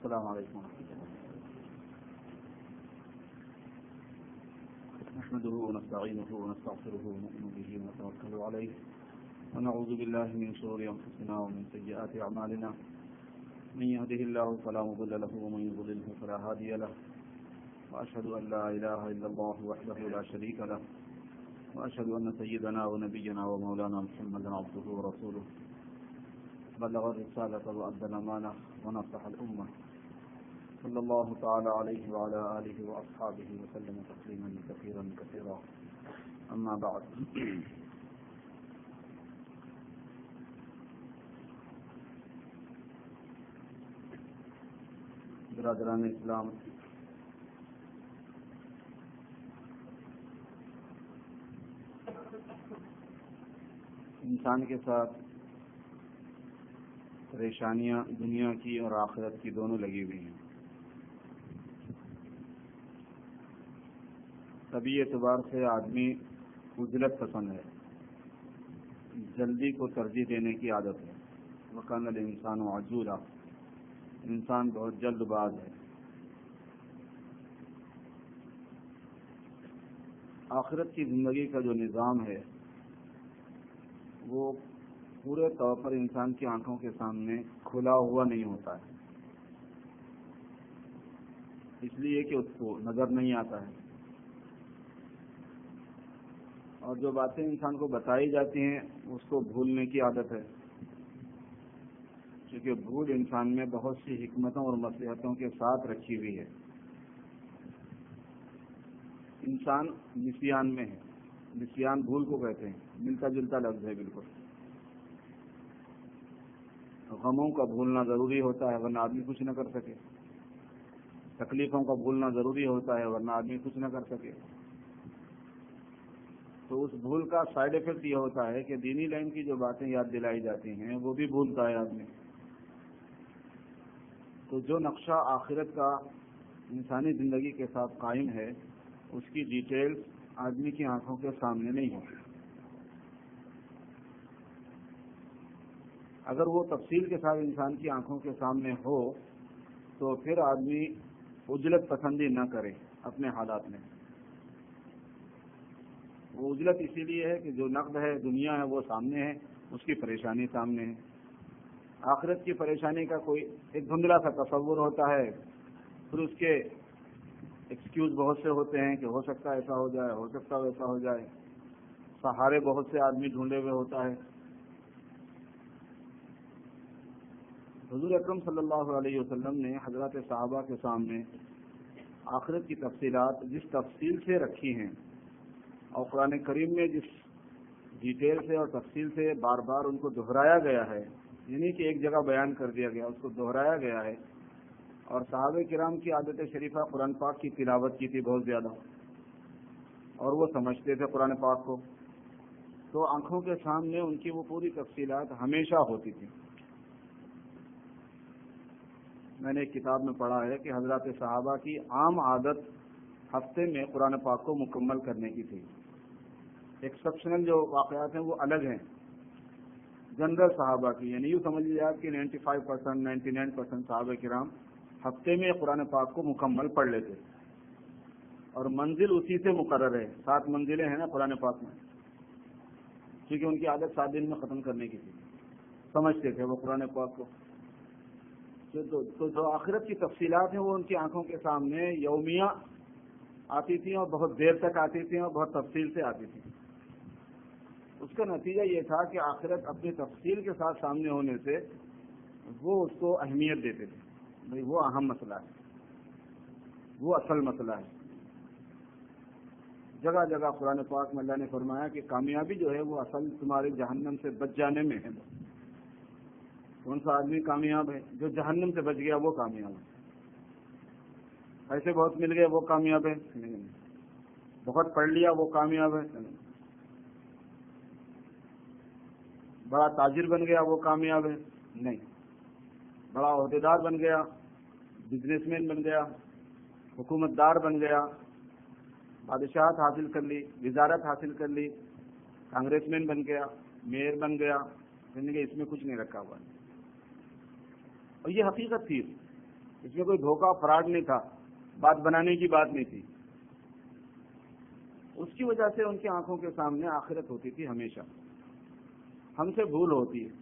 السلام علیکم ورحمۃ اللہ. نحمده ونستعينه ونستغفره ونؤمن به ونتوكل عليه ونعوذ بالله من شرور انفسنا ومن سيئات اعمالنا. من يهده الله فلا مضل له ومن يضلل فلا هادي له. واشهد ان لا اله الا الله وحده لا شريك له واشهد ان سيدنا ونبينا ومولانا محمدا عبده ورسوله. بلغ الرسالة وأدى الأمانة ونصح الأمة صلى الله تعالى عليه وعلى آله وأصحابه وسلم تسليما كثيرا كثيرا. أما بعد. برادران اسلام، انسان کے ساتھ پریشانیاں دنیا کی اور آخرت کی دونوں لگی ہوئی ہیں. طبی اعتبار سے آدمی عجلت پسند ہے، جلدی کو ترجیح دینے کی عادت ہے. وکان الانسان عجولا، انسان بہت جلد باز ہے. آخرت کی زندگی کا جو نظام ہے وہ پورے طور پر انسان کی آنکھوں کے سامنے کھلا ہوا نہیں ہوتا ہے، اس لیے کہ اس کو نظر نہیں آتا ہے. اور جو باتیں انسان کو بتائی جاتی ہیں اس کو بھولنے کی عادت ہے، کیونکہ بھول انسان میں بہت سی حکمتوں اور مصلحتوں کے ساتھ رکھی ہوئی ہے. انسان نسیان میں ہے. نسیان بھول کو کہتے ہیں، ملتا جلتا لفظ ہے بالکل. غموں کا بھولنا ضروری ہوتا ہے ورنہ آدمی کچھ نہ کر سکے. تکلیفوں کا بھولنا ضروری ہوتا ہے ورنہ آدمی کچھ نہ کر سکے. تو اس بھول کا سائیڈ ایفیکٹ یہ ہوتا ہے کہ دینی لائن کی جو باتیں یاد دلائی جاتی ہیں وہ بھی بھولتا ہے آدمی. تو جو نقشہ آخرت کا انسانی زندگی کے ساتھ قائم ہے اس کی ڈیٹیلز آدمی کی آنکھوں کے سامنے نہیں ہوتی. اگر وہ تفصیل کے ساتھ انسان کی آنکھوں کے سامنے ہو تو پھر آدمی عجلت پسندی نہ کرے اپنے حالات میں. وہ عجلت اسی لیے ہے کہ جو نقد ہے، دنیا ہے، وہ سامنے ہے، اس کی پریشانی سامنے ہے. آخرت کی پریشانی کا کوئی ایک دھندلا سا تصور ہوتا ہے، پھر اس کے ایکسکیوز بہت سے ہوتے ہیں کہ ہو سکتا ہے ایسا ہو جائے، ہو سکتا ہے ویسا ہو جائے. سہارے بہت سے آدمی ڈھونڈے ہوئے ہوتا ہے. حضور اکرم صلی اللہ علیہ وسلم نے حضرات صحابہ کے سامنے آخرت کی تفصیلات جس تفصیل سے رکھی ہیں اور قرآن کریم میں جس ڈیٹیل سے اور تفصیل سے بار بار ان کو دہرایا گیا ہے، یعنی کہ ایک جگہ بیان کر دیا گیا، اس کو دہرایا گیا ہے. اور صحابہ کرام کی عادت شریفہ قرآن پاک کی تلاوت کی تھی بہت زیادہ، اور وہ سمجھتے تھے قرآن پاک کو، تو آنکھوں کے سامنے ان کی وہ پوری تفصیلات ہمیشہ ہوتی تھی. میں نے ایک کتاب میں پڑھا ہے کہ حضرات صحابہ کی عام عادت ہفتے میں قرآن پاک کو مکمل کرنے کی تھی. ایکسپشنل جو واقعات ہیں وہ الگ ہیں جنرل صحابہ کی، یعنی یوں سمجھ لیجیے آپ کہ 95% 99% صحابہ کرام ہفتے میں قرآن پاک کو مکمل پڑھ لیتے. اور منزل اسی سے مقرر ہے. 7 منزلیں ہیں نا قرآن پاک میں، کیونکہ ان کی عادت 7 دن میں ختم کرنے کی تھی. سمجھتے تھے وہ قرآن پاک کو. تو جو آخرت کی تفصیلات ہیں وہ ان کی آنکھوں کے سامنے یومیہ آتی تھیں اور بہت دیر تک آتی تھیں اور بہت تفصیل سے آتی تھیں. اس کا نتیجہ یہ تھا کہ آخرت اپنی تفصیل کے ساتھ سامنے ہونے سے وہ اس کو اہمیت دیتے تھے. بھئی وہ اہم مسئلہ ہے، وہ اصل مسئلہ ہے. جگہ جگہ قرآن پاک میں اللہ نے فرمایا کہ کامیابی جو ہے وہ اصل تمہارے جہنم سے بچ جانے میں ہے. کون سا آدمی کامیاب ہے؟ جو جہنم سے بچ گیا وہ کامیاب ہے. ایسے بہت مل گئے وہ کامیاب ہے نہیں. بہت پڑھ لیا وہ کامیاب ہے نہیں. بڑا تاجر بن گیا وہ کامیاب ہے نہیں. بڑا عہدیدار بن گیا، بزنس مین بن گیا، حکومت دار بن گیا، بادشاہت حاصل کر لی، وزارت حاصل کر لی، کانگریس مین بن گیا، میئر بن گیا، اس میں کچھ نہیں رکھا ہوا. اور یہ حقیقت تھی. اس میں کوئی دھوکہ فراڈ نہیں تھا، بات بنانے کی بات نہیں تھی. اس کی وجہ سے ان کی آنکھوں کے سامنے آخرت ہوتی تھی ہمیشہ. ہم سے بھول ہوتی ہے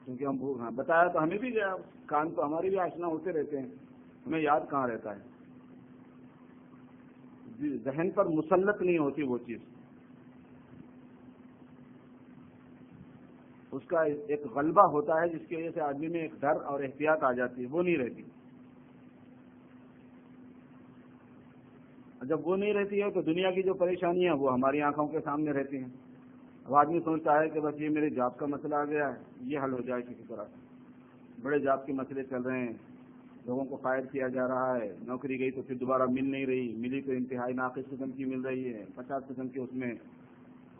کیونکہ ہم بتایا تو ہمیں بھی گیا، کان تو ہمارے بھی آشنا ہوتے رہتے ہیں، ہمیں یاد کہاں رہتا ہے. ذہن پر مسلط نہیں ہوتی وہ چیز. اس کا ایک غلبہ ہوتا ہے جس کی وجہ سے آدمی میں ایک ڈر اور احتیاط آ جاتی ہے، وہ نہیں رہتی. جب وہ نہیں رہتی ہے تو دنیا کی جو پریشانیاں وہ ہماری آنکھوں کے سامنے رہتی ہیں. اب آدمی سوچتا ہے کہ بس یہ میرے جاب کا مسئلہ آ گیا ہے، یہ حل ہو جائے کسی طرح سے. بڑے جاب کے مسئلے چل رہے ہیں، لوگوں کو فائر کیا جا رہا ہے، نوکری گئی تو پھر دوبارہ مل نہیں رہی، ملی تو انتہائی ناقص قسم کی مل رہی ہے، 50 قسم کی اس میں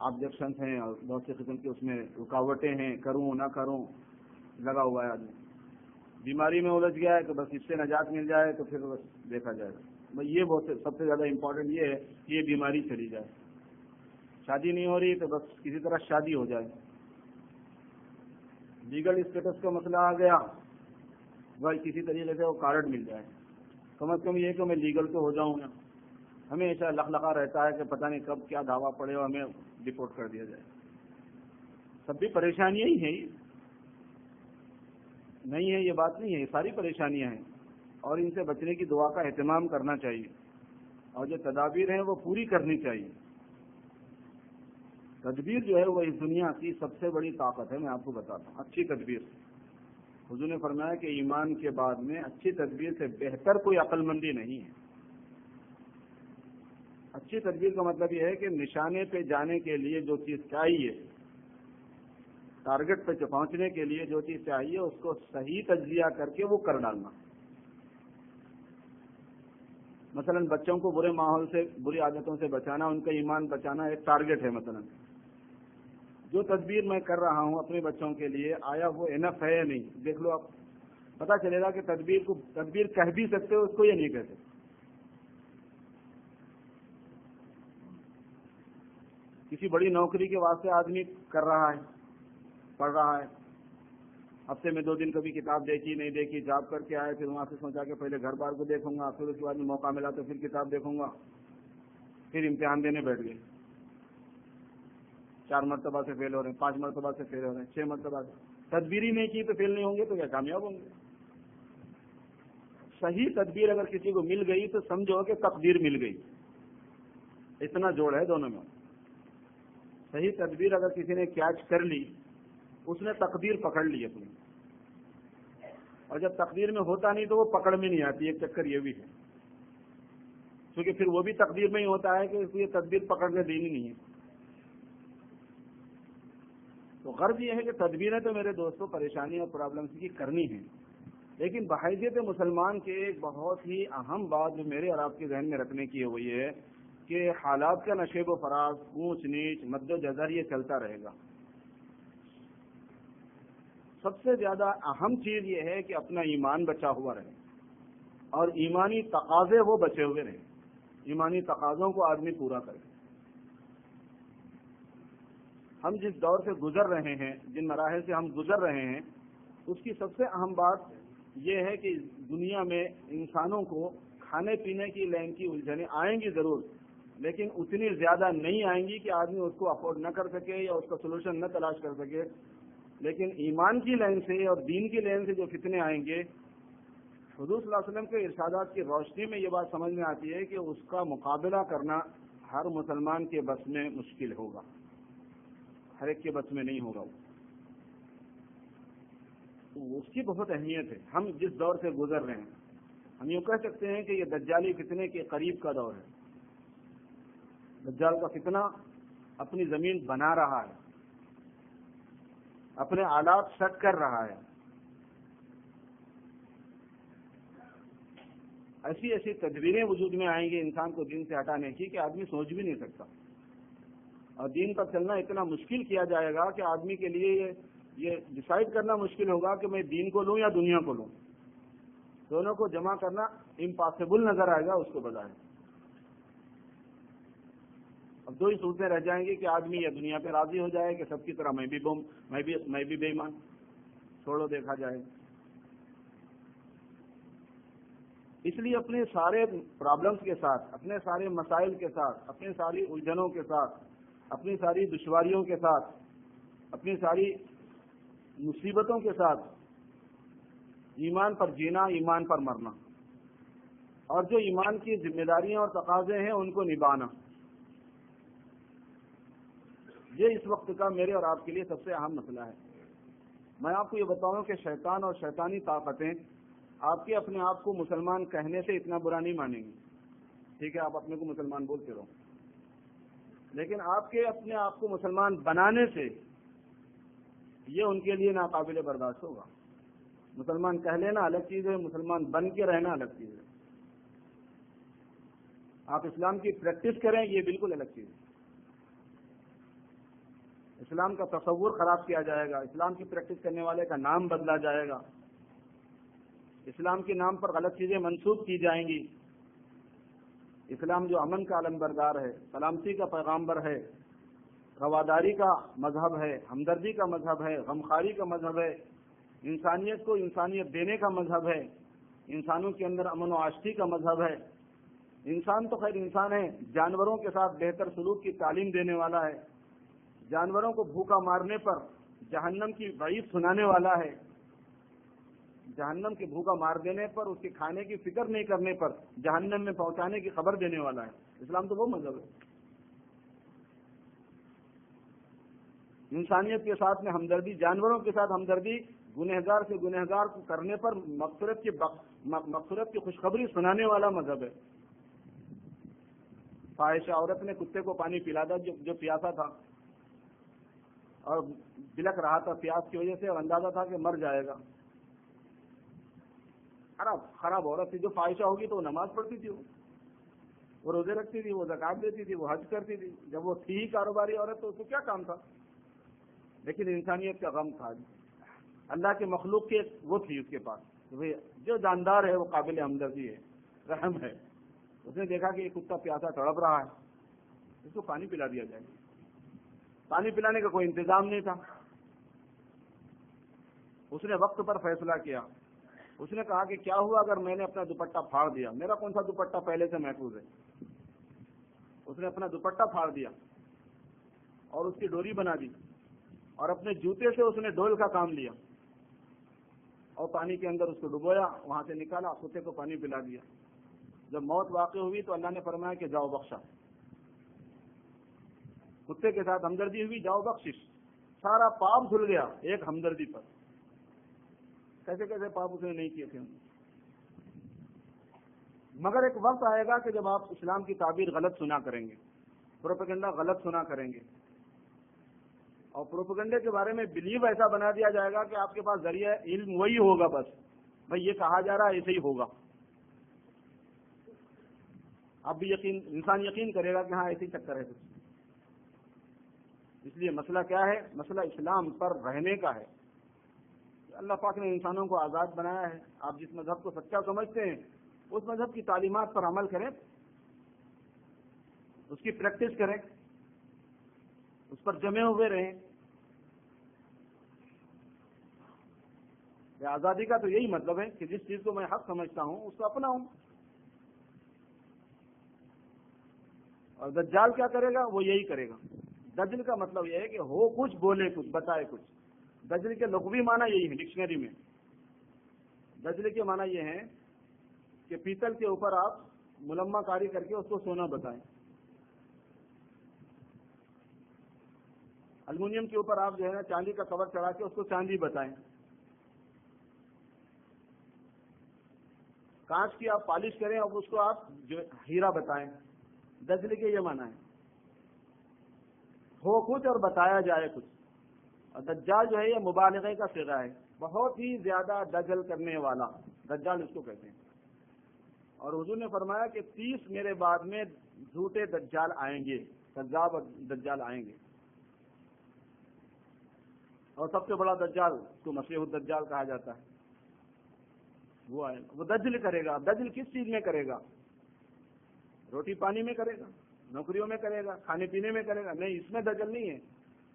آبجیکشنس ہیں اور بہت سے قسم کی اس میں رکاوٹیں ہیں، کروں نہ کروں لگا ہوا ہے آدمی. بیماری میں الجھ گیا ہے کہ بس اس سے نجات مل جائے تو پھر بس دیکھا جائے گا. یہ بہت سب سے زیادہ امپورٹنٹ یہ ہے کہ یہ بیماری چلی جائے. شادی نہیں ہو رہی تو بس کسی طرح شادی ہو جائے. لیگل اسٹیٹس کا مسئلہ آ گیا، بھائی کسی طریقے سے وہ کارڈ مل جائے. کم از کم یہ کہ میں لیگل تو ہو جاؤں گا. ہمیں ایسا لخلخا رہتا ہے کہ پتہ نہیں کب کیا دعویٰ پڑے اور ہمیں ڈپورٹ کر دیا جائے. سب بھی پریشانیاں ہی ہیں، نہیں ہے یہ بات نہیں ہے، یہ ساری پریشانیاں ہیں اور ان سے بچنے کی دعا کا اہتمام کرنا چاہیے اور جو تدابیر ہیں وہ پوری کرنی چاہیے. تدبیر جو ہے وہ اس دنیا کی سب سے بڑی طاقت ہے. میں آپ کو بتاتا ہوں، اچھی تدبیر. حضور نے فرمایا کہ ایمان کے بعد میں اچھی تدبیر سے بہتر کوئی عقل مندی نہیں ہے. اچھی تدبیر کا مطلب یہ ہے کہ نشانے پہ جانے کے لیے جو چیز چاہیے، ٹارگٹ پہ پہنچنے کے لیے جو چیز چاہیے اس کو صحیح تجزیہ کر کے وہ کر ڈالنا. مثلا بچوں کو برے ماحول سے، بری عادتوں سے بچانا، ان کا ایمان بچانا ایک ٹارگٹ ہے. مثلا جو تدبیر میں کر رہا ہوں اپنے بچوں کے لیے، آیا وہ انف ہے یا نہیں؟ دیکھ لو، آپ پتہ چلے گا کہ تدبیر کہہ بھی سکتے ہو اس کو یا نہیں کہہ سکتے. کسی بڑی نوکری کے واسطے آدمی کر رہا ہے، پڑھ رہا ہے، ہفتے میں 2 دن کبھی کتاب دیکھی نہیں دیکھی، جاب کر کے آئے، پھر وہاں سے سوچا کہ پہلے گھر بار کو دیکھوں گا، پھر اس کے بعد میں موقع ملا تو پھر کتاب دیکھوں گا، پھر امتحان دینے بیٹھ گئے. 4 مرتبہ سے فیل ہو رہے ہیں، 5 مرتبہ سے فیل ہو رہے ہیں، 6 مرتبہ سے. تدبیر ہی نہیں کی تو فیل نہیں ہوں گے تو کیا کامیاب ہوں گے؟ صحیح تدبیر اگر کسی کو مل گئی تو سمجھو کہ تقدیر مل گئی. اتنا جوڑ ہے دونوں میں. صحیح تدبیر اگر کسی نے کیچ کر لی، اس نے تقدیر پکڑ لی اپنی. اور جب تقدیر میں ہوتا نہیں تو وہ پکڑ میں نہیں آتی. ایک چکر یہ بھی ہے، کیونکہ پھر وہ بھی تقدیر میں ہی ہوتا ہے کہ اس لیے تدبیر پکڑنے دینی نہیں ہے. تو غرض یہ ہے کہ تدبیریں تو میرے دوستوں پریشانی اور پرابلمس کی کرنی ہیں، لیکن بحیثیت مسلمان کے ایک بہت ہی اہم بات جو میرے اور آپ کے ذہن میں رکھنے کی ہے وہ یہ ہے کہ حالات کا نشیب و فراز، اونچ نیچ، مد و جزر یہ چلتا رہے گا. سب سے زیادہ اہم چیز یہ ہے کہ اپنا ایمان بچا ہوا رہے اور ایمانی تقاضے وہ بچے ہوئے رہے. ایمانی تقاضوں کو آدمی پورا کرے. ہم جس دور سے گزر رہے ہیں، جن مراحل سے ہم گزر رہے ہیں، اس کی سب سے اہم بات یہ ہے کہ دنیا میں انسانوں کو کھانے پینے کی لائن کی الجھنیں آئیں گی ضرور، لیکن اتنی زیادہ نہیں آئیں گی کہ آدمی اس کو افورڈ نہ کر سکے یا اس کا سولوشن نہ تلاش کر سکے. لیکن ایمان کی لائن سے اور دین کی لائن سے جو فتنے آئیں گے، حضور صلی اللہ علیہ وسلم کے ارشادات کی روشنی میں یہ بات سمجھ میں آتی ہے کہ اس کا مقابلہ کرنا ہر مسلمان کے بس میں مشکل ہوگا، ہر ایک کے بس میں نہیں ہوگا. اس کی بہت اہمیت ہے. ہم جس دور سے گزر رہے ہیں، ہم یوں کہہ سکتے ہیں کہ یہ دجالی فتنے کے قریب کا دور ہے. دجال کا فتنہ اپنی زمین بنا رہا ہے، اپنے آلات سیٹ کر رہا ہے. ایسی ایسی تدبیریں وجود میں آئیں گی انسان کو دین سے ہٹانے کی کہ آدمی سوچ بھی نہیں سکتا. اور دین پر چلنا اتنا مشکل کیا جائے گا کہ آدمی کے لیے یہ ڈیسائیڈ کرنا مشکل ہوگا کہ میں دین کو لوں یا دنیا کو لوں. دونوں کو جمع کرنا امپاسبل نظر آئے گا اس کو بظاہر. اب 2 ہی صورتیں رہ جائیں گی کہ آدمی یا دنیا پہ راضی ہو جائے کہ سب کی طرح میں بھی بے ایمان، چھوڑو دیکھا جائے. اس لیے اپنے سارے پرابلمس کے ساتھ، اپنے سارے مسائل کے ساتھ، اپنی ساری الجھنوں کے ساتھ، اپنی ساری دشواریوں کے ساتھ، اپنی ساری مصیبتوں کے ساتھ ایمان پر جینا، ایمان پر مرنا، اور جو ایمان کی ذمہ داریاں اور تقاضے ہیں ان کو نبھانا، یہ اس وقت کا میرے اور آپ کے لیے سب سے اہم مسئلہ ہے۔ میں آپ کو یہ بتاؤں کہ شیطان اور شیطانی طاقتیں آپ کے اپنے آپ کو مسلمان کہنے سے اتنا برا نہیں مانیں گی، ٹھیک ہے، آپ اپنے کو مسلمان بولتے رہو، لیکن آپ کے اپنے آپ کو مسلمان بنانے سے یہ ان کے لیے ناقابل برداشت ہوگا۔ مسلمان کہہ لینا الگ چیز ہے، مسلمان بن کے رہنا الگ چیز ہے۔ آپ اسلام کی پریکٹس کریں یہ بالکل الگ چیز ہے۔ اسلام کا تصور خراب کیا جائے گا، اسلام کی پریکٹس کرنے والے کا نام بدلا جائے گا، اسلام کے نام پر غلط چیزیں منسوخ کی جائیں گی۔ اسلام جو امن کا علمبردار ہے، سلامتی کا پیغامبر ہے، رواداری کا مذہب ہے، ہمدردی کا مذہب ہے، غمخواری کا مذہب ہے، انسانیت کو انسانیت دینے کا مذہب ہے، انسانوں کے اندر امن و آشتی کا مذہب ہے۔ انسان تو خیر انسان ہے، جانوروں کے ساتھ بہتر سلوک کی تعلیم دینے والا ہے، جانوروں کو بھوکا مارنے پر جہنم کی وعید سنانے والا ہے، جہنم کے بھوکا مار دینے پر، اس کے کھانے کی فکر نہیں کرنے پر جہنم میں پہنچانے کی خبر دینے والا ہے۔ اسلام تو وہ مذہب ہے۔ انسانیت کے ساتھ میں ہمدردی، جانوروں کے ساتھ ہمدردی، گنہگار سے گنہگار کو کرنے پر مغفرت کی خوشخبری سنانے والا مذہب ہے۔ فاحشہ عورت نے کتے کو پانی پلا دا جو پیاسا تھا اور بلک رہا تھا پیاس کی وجہ سے، اور اندازہ تھا کہ مر جائے گا۔ خراب عورت تھی، جو فاحشہ ہوگی تو وہ نماز پڑھتی تھی، وہ روزے رکھتی تھی، وہ زکات دیتی تھی، وہ حج کرتی تھی۔ جب وہ تھی ہی کاروباری عورت تو اس کو کیا کام تھا؟ لیکن انسانیت کا غم تھا، اللہ کے مخلوق کے وہ تھی اس کے پاس، جو جاندار ہے وہ قابل ہمدردی ہے، رحم ہے۔ اس نے دیکھا کہ یہ کتا پیاسا تڑپ رہا ہے، اس کو پانی پلا دیا جائے۔ پانی پلانے کا کوئی انتظام نہیں تھا، اس نے وقت پر فیصلہ کیا۔ اس نے کہا کہ کیا ہوا اگر میں نے اپنا دوپٹہ پھاڑ دیا؟ میرا کون سا دوپٹہ پہلے سے محفوظ ہے؟ اس نے اپنا دوپٹہ پھاڑ دیا اور اس کی ڈوری بنا دی، اور اپنے جوتے سے اس نے ڈول کا کام لیا اور پانی کے اندر اس کو ڈبویا، وہاں سے نکالا، کتے کو پانی پلا دیا۔ جب موت واقع ہوئی تو اللہ نے فرمایا کہ جاؤ بخشا۔ کتے کے ساتھ ہمدردی ہوئی، جاؤ بخشش، سارا پاپ دھل گیا ایک ہمدردی پر۔ کیسے کیسے پاپ اس نے نہیں کیے تھے، مگر ایک وقت آئے گا کہ جب آپ اسلام کی تعبیر غلط سنا کریں گے، پروپیگنڈا غلط سنا کریں گے، اور پروپیگنڈے کے بارے میں بلیو ایسا بنا دیا جائے گا کہ آپ کے پاس ذریعہ علم وہی ہوگا، بس بھائی یہ کہا جا رہا ہے ایسے ہی ہوگا۔ اب بھی انسان یقین کرے گا کہ ہاں ایسے ہی چکر ہے کچھ۔ اس لیے مسئلہ کیا ہے؟ مسئلہ اسلام پر رہنے کا ہے۔ اللہ پاک نے انسانوں کو آزاد بنایا ہے، آپ جس مذہب کو سچا سمجھتے ہیں اس مذہب کی تعلیمات پر عمل کریں، اس کی پریکٹس کریں، اس پر جمے ہوئے رہیں۔ آزادی کا تو یہی مطلب ہے کہ جس چیز کو میں حق سمجھتا ہوں اس کو اپناؤں۔ اور دجال کیا کرے گا؟ وہ یہی کرے گا۔ دجل کا مطلب یہ ہے کہ ہو کچھ، بولے کچھ، بتائے کچھ۔ دجل کے لغوی معنی یہی ہے ڈکشنری میں۔ دجل کے معنی یہ ہے کہ پیتل کے اوپر آپ ملمہ کاری کر کے اس کو سونا بتائیں، المونیم کے اوپر آپ جو ہے نا چاندی کا کور چڑھا کے اس کو چاندی بتائیں، کانچ کی آپ پالش کریں اور اس کو آپ جو ہیرا بتائیں۔ دجل کے یہ معنی ہے، ہو کچھ اور بتایا جائے کچھ۔ اور دجال جو ہے یہ مبالغے کا صیغہ ہے، بہت ہی زیادہ دجل کرنے والا، دجال اس کو کہتے ہیں۔ اور حضور نے فرمایا کہ 30 میرے بعد میں جھوٹے دجال آئیں گے، کذاب اور دجال آئیں گے، اور سب سے بڑا دجال کو مسیح الدجال کہا جاتا ہے، وہ آئے گا، وہ دجل کرے گا۔ دجل کس چیز میں کرے گا؟ روٹی پانی میں کرے گا، نوکریوں میں کرے گا، کھانے پینے میں کرے گا؟ نہیں، اس میں دجل نہیں ہے۔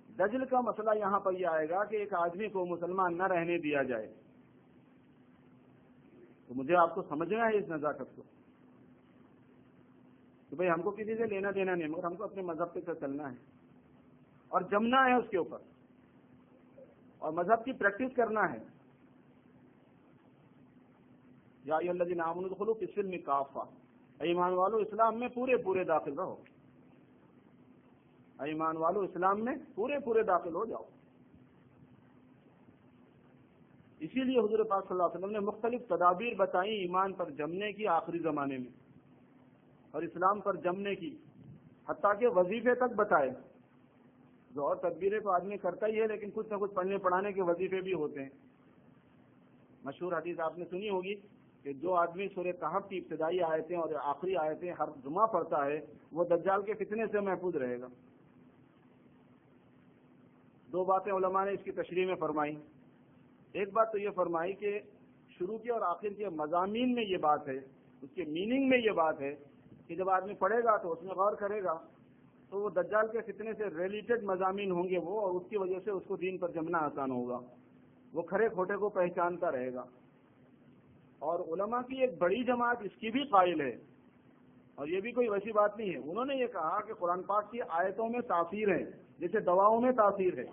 دجل کا مسئلہ یہاں پر یہ آئے گا کہ ایک آدمی کو مسلمان نہ رہنے دیا جائے، تو مجھے آپ کو سمجھنا ہے اس نزاکت کو کہ بھئی ہم کو کسی سے لینا دینا نہیں، مگر ہم کو اپنے مذہب پہ چلنا ہے اور جمنا ہے اس کے اوپر اور مذہب کی پریکٹس کرنا ہے. یا ایھا الذین آمنوا ادخلوا فی السلم کافہ، ایمان والو اسلام میں پورے پورے داخل رہو، ایمان والو اسلام میں پورے پورے داخل ہو جاؤ. اسی لیے حضور پاک صلی اللہ علیہ وسلم نے مختلف تدابیر بتائیں ایمان پر جمنے کی آخری زمانے میں اور اسلام پر جمنے کی، حتیٰ کہ وظیفے تک بتائے. جو اور تدبیریں تو آدمی کرتا ہی ہے، لیکن کچھ نہ کچھ پڑھنے پڑھانے کے وظیفے بھی ہوتے ہیں. مشہور حدیث آپ نے سنی ہوگی کہ جو آدمی سورہ کہف کی ابتدائی آیتیں اور آخری آیتیں ہر جمعہ پڑھتا ہے وہ دجال کے فتنے سے محفوظ رہے گا. دو باتیں علماء نے اس کی تشریح میں فرمائی. ایک بات تو یہ فرمائی کہ شروع کے اور آخر کے مضامین میں یہ بات ہے، اس کے میننگ میں یہ بات ہے کہ جب آدمی پڑھے گا تو اس میں غور کرے گا تو وہ دجال کے فتنے سے ریلیٹڈ مضامین ہوں گے وہ، اور اس کی وجہ سے اس کو دین پر جمنا آسان ہوگا، وہ کھرے کھوٹے کو پہچانتا رہے گا. اور علماء کی ایک بڑی جماعت اس کی بھی قائل ہے، اور یہ بھی کوئی ویسی بات نہیں ہے. انہوں نے یہ کہا کہ قرآن پاک کی آیتوں میں تاثیر ہے جیسے دواؤں میں تاثیر ہے،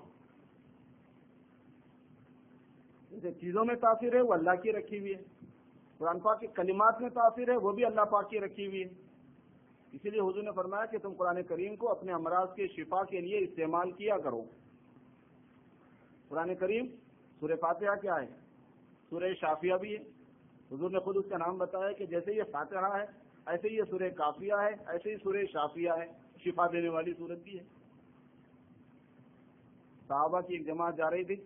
جیسے چیزوں میں تاثیر ہے وہ اللہ کی رکھی ہوئی ہے. قرآن پاک کے کلمات میں تاثیر ہے وہ بھی اللہ پاک کی رکھی ہوئی ہے. اسی لیے حضور نے فرمایا کہ تم قرآن کریم کو اپنے امراض کے شفا کے لیے استعمال کیا کرو. قرآن کریم سورہ فاتحہ کیا ہے؟ سورہ شافیہ بھی ہے. حضور نے خود اس کا نام بتایا کہ جیسے یہ فاتحہ ہے ایسے ہی یہ سورہ کافیہ ہے، ایسے ہی سورہ شافیہ ہے، شفا دینے والی سورت بھی ہے. صحابہ کی ایک جماعت جا رہی تھی،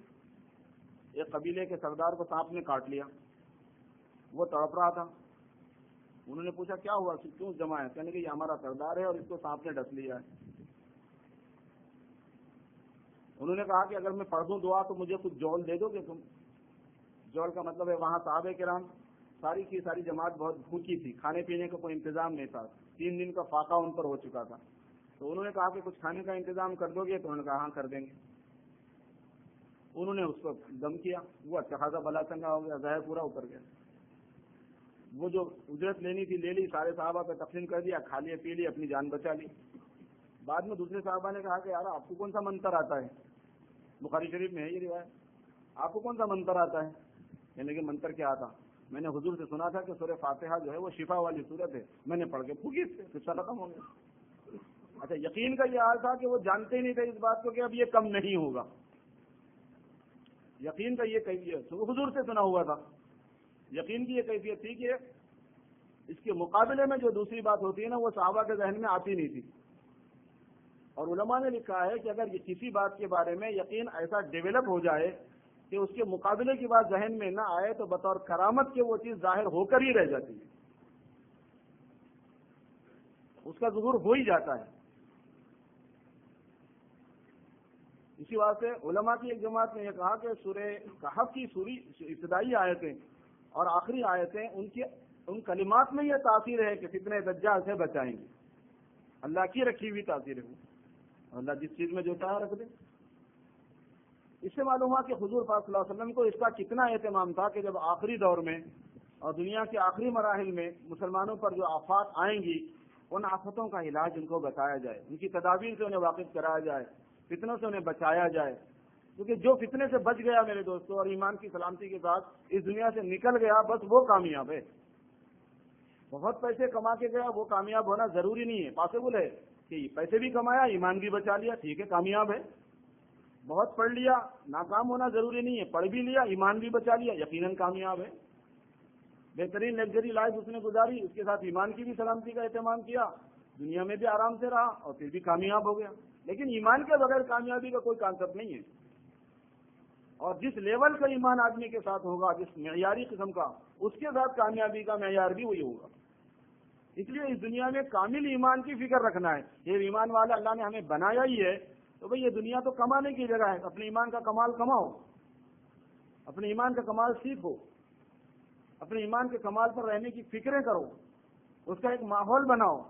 ایک قبیلے کے سردار کو سانپ نے کاٹ لیا، وہ تڑپ رہا تھا. انہوں نے پوچھا کیا ہوا، کیوں جمع ہے؟ کہنے کہ یہ ہمارا سردار ہے اور اس کو سانپ نے ڈس لیا ہے. انہوں نے کہا کہ اگر میں پڑھ دوں دعا تو مجھے کچھ جول دے دو گے تم؟ جول کا مطلب ہے وہاں صحابہ کرام ساری کی ساری جماعت بہت بھوکی تھی، کھانے پینے کا کوئی انتظام نہیں تھا، 3 دن کا فاقہ ان پر ہو چکا تھا. تو انہوں نے کہا کہ کچھ کھانے کا انتظام کر دو گے؟ تو انہوں نے کہا ہاں کر دیں گے. انہوں نے اس کو دم کیا، وہ اچھا خاصا بلا چنگا ہو گیا، زہر پورا اتر گیا. وہ جو اجرت لینی تھی لے لی، سارے صحابہ پہ تقسیم کر دیا، کھا لیے پی لی، اپنی جان بچا لی. بعد میں دوسرے صحابہ نے کہا کہ یار آپ کو کون سا منتر آتا ہے؟ بخاری شریف میں ہے یہ روایت، آپ کو کون سا منتر آتا ہے؟ یعنی کہ منتر کیا آتا؟ میں نے حضور سے سنا تھا کہ سورہ فاتحہ جو ہے وہ شفا والی صورت ہے، میں نے پڑھ کے پھونکی اس سے قصہ ختم ہو گیا. اچھا یقین کا یہ حال تھا کہ وہ جانتے ہی نہیں تھے اس بات کو کہ اب یہ کم نہیں ہوگا. یقین کا یہ کیفیت حضور سے سنا ہوا تھا. یقین کی یہ کیفیت تھی کہ اس کے مقابلے میں جو دوسری بات ہوتی ہے نا وہ صحابہ کے ذہن میں آتی نہیں تھی. اور علماء نے لکھا ہے کہ اگر یہ کسی بات کے بارے میں یقین ایسا ڈیولپ ہو جائے کہ اس کے مقابلے کی بات ذہن میں نہ آئے تو بطور کرامت کے وہ چیز ظاہر ہو کر ہی رہ جاتی ہے، اس کا ظہور ہو ہی جاتا ہے. اسی واسطے علماء کی ایک جماعت نے یہ کہا کہ سورہ کہف کی ابتدائی آیتیں اور آخری آیتیں ان کلمات میں یہ تاثیر ہے کہ فتنہ دجال سے بچائیں گے. اللہ کی رکھی ہوئی تاثیر ہے وہ، اللہ جس چیز میں جو چاہے رکھ دے. اس سے معلوم ہوا کہ حضور پاک صلی اللہ علیہ وسلم کو اس کا کتنا اہتمام تھا کہ جب آخری دور میں اور دنیا کے آخری مراحل میں مسلمانوں پر جو آفات آئیں گی ان آفتوں کا علاج ان کو بتایا جائے، ان کی تدابیر سے انہیں واقف کرایا جائے، فتنوں سے انہیں بچایا جائے. کیونکہ جو فتنے سے بچ گیا میرے دوستوں اور ایمان کی سلامتی کے ساتھ اس دنیا سے نکل گیا بس وہ کامیاب ہے. بہت پیسے کما کے گیا وہ کامیاب ہونا ضروری نہیں ہے، پاسبل ہے کہ پیسے بھی کمایا ایمان بھی بچا لیا، ٹھیک ہے کامیاب ہے. بہت پڑھ لیا ناکام ہونا ضروری نہیں ہے، پڑھ بھی لیا ایمان بھی بچا لیا، یقیناً کامیاب ہے. بہترین لگژری لائف اس نے گزاری، اس کے ساتھ ایمان کی بھی سلامتی کا اہتمام کیا، دنیا میں بھی آرام سے رہا اور پھر بھی کامیاب ہو گیا. لیکن ایمان کے بغیر کامیابی کا کوئی کانسیپٹ نہیں ہے. اور جس لیول کا ایمان آدمی کے ساتھ ہوگا، جس معیاری قسم کا، اس کے ساتھ کامیابی کا معیار بھی وہی ہوگا. اس لیے اس دنیا میں کامل ایمان کی فکر رکھنا ہے. یہ ایمان والا اللہ نے ہمیں بنایا ہی ہے تو بھئی یہ دنیا تو کمانے کی جگہ ہے، اپنے ایمان کا کمال کماؤ، اپنے ایمان کا کمال سیکھو، اپنے ایمان کے کمال پر رہنے کی فکریں کرو، اس کا ایک ماحول بناؤ،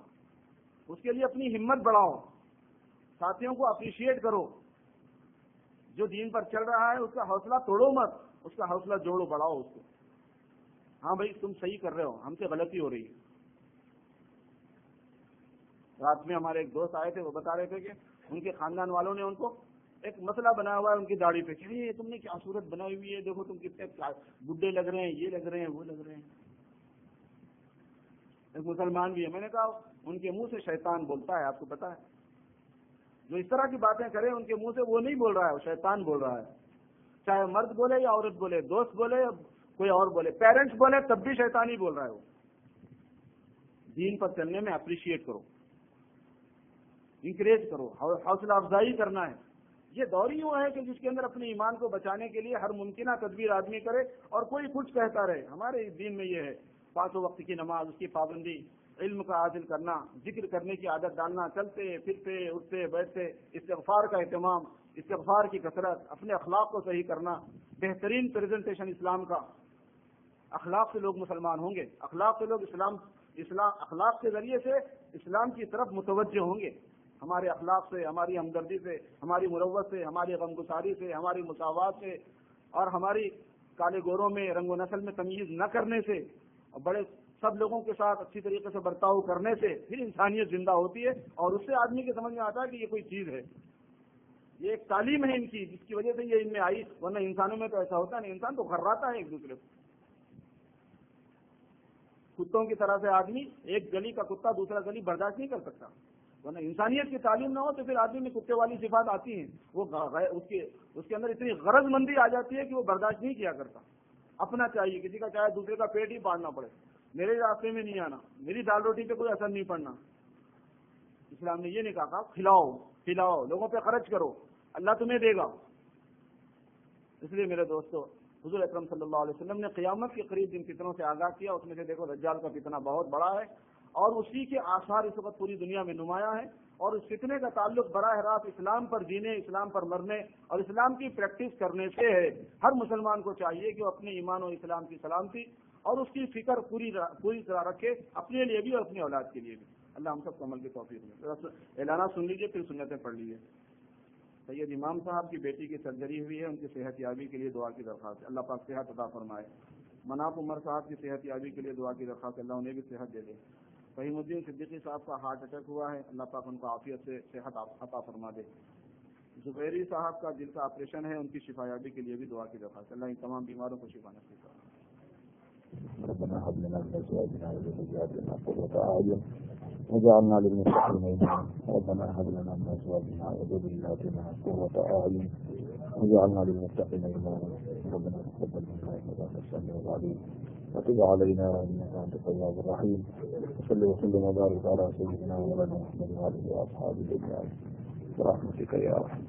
اس کے لیے اپنی ہمت بڑھاؤ، ساتھیوں کو اپریشیٹ کرو. جو دین پر چل رہا ہے اس کا حوصلہ توڑو مت، اس کا حوصلہ جوڑو، بڑھاؤ اس کو. ہاں بھائی تم صحیح کر رہے ہو، ہم سے غلطی ہو رہی ہے. رات میں ہمارے ایک دوست آئے تھے، وہ بتا رہے تھے کہ ان کے خاندان والوں نے ان کو ایک مسئلہ بنایا ہوا ہے ان کی داڑھی پہ کہ یہ تم نے کیا صورت بنائی ہوئی ہے، دیکھو تم کتنے بڈھے لگ رہے ہیں، یہ لگ رہے ہیں، وہ لگ رہے ہیں. ایک مسلمان بھی ہے. میں نے کہا ان کے منہ سے شیطان بولتا ہے، آپ کو پتا ہے. جو اس طرح کی باتیں کرے ان کے منہ سے وہ نہیں بول رہا ہے، وہ شیطان بول رہا ہے. چاہے مرد بولے یا عورت بولے، دوست بولے یا کوئی اور بولے، پیرنٹس بولے، تب بھی شیطان ہی بول رہا ہے. وہ دین پر چلنے میں اپریشیٹ کرو، انکریج کرو، حوصلہ افزائی کرنا ہے. یہ دور ہی ہوا ہے کہ جس کے اندر اپنے ایمان کو بچانے کے لیے ہر ممکنہ تدبیر آدمی کرے اور کوئی کچھ کہتا رہے. ہمارے دین میں یہ ہے 5 وقت کی نماز، اس کی پابندی، علم کا حاصل کرنا، ذکر کرنے کی عادت ڈالنا، چلتے پھرتے اٹھتے بیٹھتے استغفار کا اہتمام، استغفار کی کثرت، اپنے اخلاق کو صحیح کرنا، بہترین پریزنٹیشن اسلام کا. اخلاق سے لوگ مسلمان ہوں گے، اخلاق سے لوگ اسلام اخلاق کے ذریعے سے اسلام کی طرف متوجہ ہوں گے. ہمارے اخلاق سے، ہماری ہمدردی سے، ہماری مروت سے، ہماری غمگساری سے، ہماری مساوات سے اور ہماری کالے گوروں میں رنگ و نسل میں تمیز نہ کرنے سے اور بڑے سب لوگوں کے ساتھ اچھی طریقے سے برتاؤ کرنے سے پھر انسانیت زندہ ہوتی ہے اور اس سے آدمی کے سمجھ میں آتا ہے کہ یہ کوئی چیز ہے. یہ ایک تعلیم ہے ان کی جس کی وجہ سے یہ ان میں آئی، ورنہ انسانوں میں تو ایسا ہوتا نہیں. انسان تو گھراتا ہے ایک دوسرے کو. کتوں کی طرح سے آدمی ایک گلی کا کتا دوسرا گلی برداشت نہیں کر سکتا. ورنہ انسانیت کی تعلیم نہ ہو تو پھر آدمی میں کتے والی صفات آتی ہیں. وہ اس کے اندر اتنی غرض مندی آ جاتی ہے کہ وہ برداشت نہیں کیا کرتا. اپنا چاہیے، کسی کا چاہے دوسرے کا پیٹ ہی پالنا پڑے، میرے راستے میں نہیں آنا، میری دال روٹی پہ کوئی اثر نہیں پڑنا. اسلام نے یہ نہیں کہا کھلاؤ کھلاؤ، لوگوں پہ خرچ کرو، اللہ تمہیں دے گا. اس لیے میرے دوستو، حضور اکرم صلی اللہ علیہ وسلم نے قیامت کے قریب جن فتنوں سے آگاہ کیا، اس میں سے دیکھو دجال کا فتنہ بہت بڑا ہے اور اسی کے آثار اس وقت پوری دنیا میں نمایاں ہیں. اور اس فتنے کا تعلق براہ راست اسلام پر جینے، اسلام پر مرنے اور اسلام کی پریکٹس کرنے سے ہے. ہر مسلمان کو چاہیے کہ وہ اپنے ایمان و اسلام کی سلامتی اور اس کی فکر پوری طرح رکھے، اپنے لیے بھی اور اپنی اولاد کے لیے بھی. اللہ ہم سب کو عمل کی توفیق دے. اعلانات سن لیجیے، پھر سنتیں پڑھ لیجیے. سید امام صاحب کی بیٹی کی سرجری ہوئی ہے، ان کی صحت یابی کے لیے دعا کی درخواست. اللہ پاک صحت عطا فرمائے. مناف عمر صاحب کی صحت یابی کے لیے دعا کی درخواست. اللہ انہیں بھی صحت دے دے. فہیم الدین صدیقی صاحب کا ہارٹ اٹیک ہوا ہے، اللہ پاک ان کو عافیت سے صحت عطا فرما دے. زبیری صاحب کا دل کا آپریشن ہے، ان کی شفا یابی کے لیے بھی دعا کی درخواست. اللہ ان تمام بیماروں کو شفا نصیب فرمائے. ربنا هب لنا من ازواجنا وذرياتنا قرة اعين واجعلنا للمتقين اماما. ربنا هب لنا من ازواجنا وذرياتنا قرة اعين واجعلنا للمتقين اماما. ربنا تقبل منا انك انت السميع العليم وتب علينا انك انت التواب الرحيم. وصل وسلم وبارك على سيدنا مولانا محمد وعلى اله واصحابه اجمعين برحمتك يا ارحم.